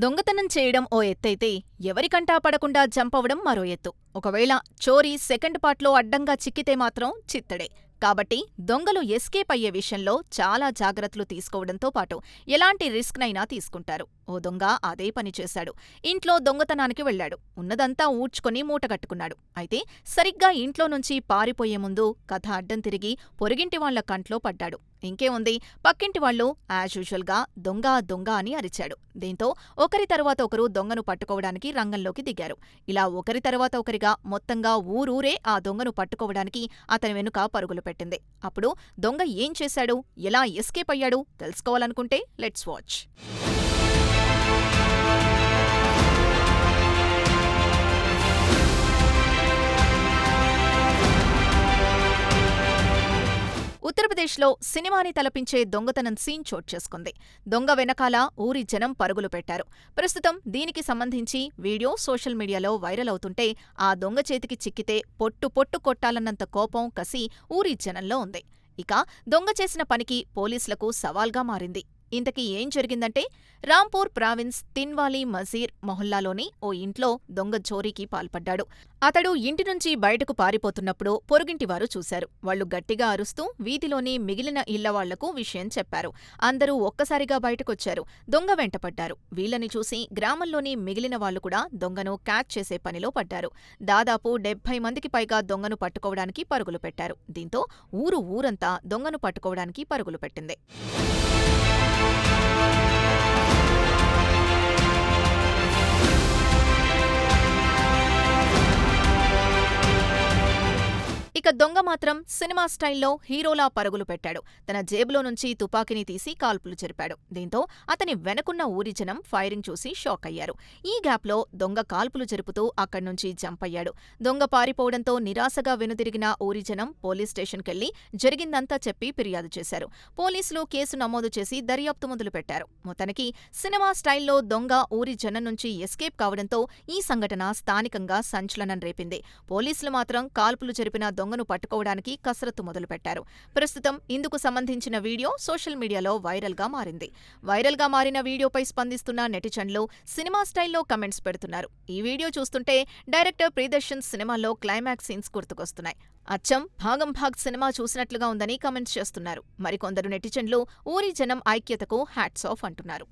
దొంగతనం చేయడం ఓ ఎత్తైతే ఎవరికంటా పడకుండా జంపవడం మరో ఎత్తు. ఒకవేళ చోరీ సెకండ్ పార్ట్లో అడ్డంగా చిక్కితే మాత్రం చిత్తడే. కాబట్టి దొంగలు ఎస్కేప్ అయ్యే విషయంలో చాలా జాగ్రత్తలు తీసుకోవడంతో పాటు ఎలాంటి రిస్క్నైనా తీసుకుంటారు. ఓ దొంగ అదే పని చేశాడు. ఇంట్లో దొంగతనానికి వెళ్లాడు. ఉన్నదంతా ఊడ్చుకొని మూటగట్టుకున్నాడు. అయితే సరిగ్గా ఇంట్లో నుంచి పారిపోయే ముందు కథ అడ్డం తిరిగి పొరుగింటి వాళ్ల కంట్లో పడ్డాడు. ఇంకేముంది, పక్కింటి వాళ్లు యాజ్యూజువల్గా దొంగ దొంగ అని అరిచాడు. దీంతో ఒకరి తరువాత ఒకరు దొంగను పట్టుకోవడానికి రంగంలోకి దిగారు. ఇలా ఒకరి తరువాత ఒకరిగా మొత్తంగా ఊరూరే ఆ దొంగను పట్టుకోవడానికి అతని వెనుక పరుగులు పెట్టింది. అప్పుడు దొంగ ఏం చేశాడు, ఎలా ఎస్కేప్ అయ్యాడు తెలుసుకోవాలనుకుంటే లెట్స్ వాచ్. ఉత్తరప్రదేశ్లో సినిమాని తలపించే దొంగతనం సీన్ చోటు చేసుకుంది. దొంగ వెనకాల ఊరి జనం పరుగులు పెట్టారు. ప్రస్తుతం దీనికి సంబంధించి వీడియో సోషల్ మీడియాలో వైరల్ అవుతుంటే ఆ దొంగ చేతికి చిక్కితే పొట్టు పొట్టు కొట్టాలన్నంత కోపం, కసి ఊరి జనంలో ఉంది. ఇక దొంగ చేసిన పనికి పోలీసులకు సవాల్గా మారింది. ఇంతకీ ఏం జరిగిందంటే, రాంపూర్ ప్రావిన్స్ తిన్వాలి మజీర్ మొహల్లాలోని ఓ ఇంట్లో దొంగ చోరీకి పాల్పడ్డాడు. అతడు ఇంటి నుంచి బయటకు పారిపోతున్నప్పుడు పొరుగింటివారు చూశారు. వాళ్లు గట్టిగా అరుస్తూ వీధిలోని మిగిలిన ఇళ్లవాళ్లకు విషయం చెప్పారు. అందరూ ఒక్కసారిగా బయటకొచ్చారు. దొంగ వెంటపడ్డారు. వీళ్లని చూసి గ్రామంలోని మిగిలిన వాళ్లు కూడా దొంగను క్యాచ్ చేసే పనిలో పడ్డారు. దాదాపు 70 మందికి పైగా దొంగను పట్టుకోవడానికి పరుగులు పెట్టారు. దీంతో ఊరంతా దొంగను పట్టుకోవడానికి పరుగులు పెట్టింది. ఇక దొంగ మాత్రం సినిమా స్టైల్లో హీరోలా పరుగులు పెట్టాడు. తన జేబులో నుంచి తుపాకీని తీసి కాల్పులు జరిపాడు. దీంతో అతని వెనకున్న ఊరి జనం ఫైరింగ్ చూసి షాక్ అయ్యారు. ఈ గ్యాప్లో దొంగ కాల్పులు జరుపుతూ అక్కడ్నుంచి జంప్ అయ్యాడు. దొంగ పారిపోవడంతో నిరాశగా వెనుదిరిగిన ఊరి జనం పోలీస్ స్టేషన్కెళ్లి జరిగిందంతా చెప్పి ఫిర్యాదు చేశారు. పోలీసులు కేసు నమోదు చేసి దర్యాప్తు మొదలుపెట్టారు. మొత్తానికి సినిమా స్టైల్లో దొంగ ఊరి జనం నుంచి ఎస్కేప్ కావడంతో ఈ సంఘటన స్థానికంగా సంచలనం రేపింది. పోలీసులు మాత్రం కాల్పులు జరిపిన దొంగను పట్టుకోవడానికి కసరత్తు మొదలుపెట్టారు. ప్రస్తుతం ఇందుకు సంబంధించిన వీడియో సోషల్ మీడియాలో వైరల్గా మారింది. వైరల్గా మారిన వీడియోపై స్పందిస్తున్న నెటిజన్లు సినిమా స్టైల్లో కమెంట్స్ పెడుతున్నారు. ఈ వీడియో చూస్తుంటే డైరెక్టర్ ప్రియదర్శన్ సినిమాలో క్లైమాక్స్ సీన్స్ గుర్తుకొస్తున్నాయి. అచ్చం భాగం భాగ్ సినిమా చూసినట్లుగా ఉందని కమెంట్స్ చేస్తున్నారు. మరికొందరు నెటిజన్లు ఊరి జనం ఐక్యతకు హ్యాట్స్ ఆఫ్ అంటున్నారు.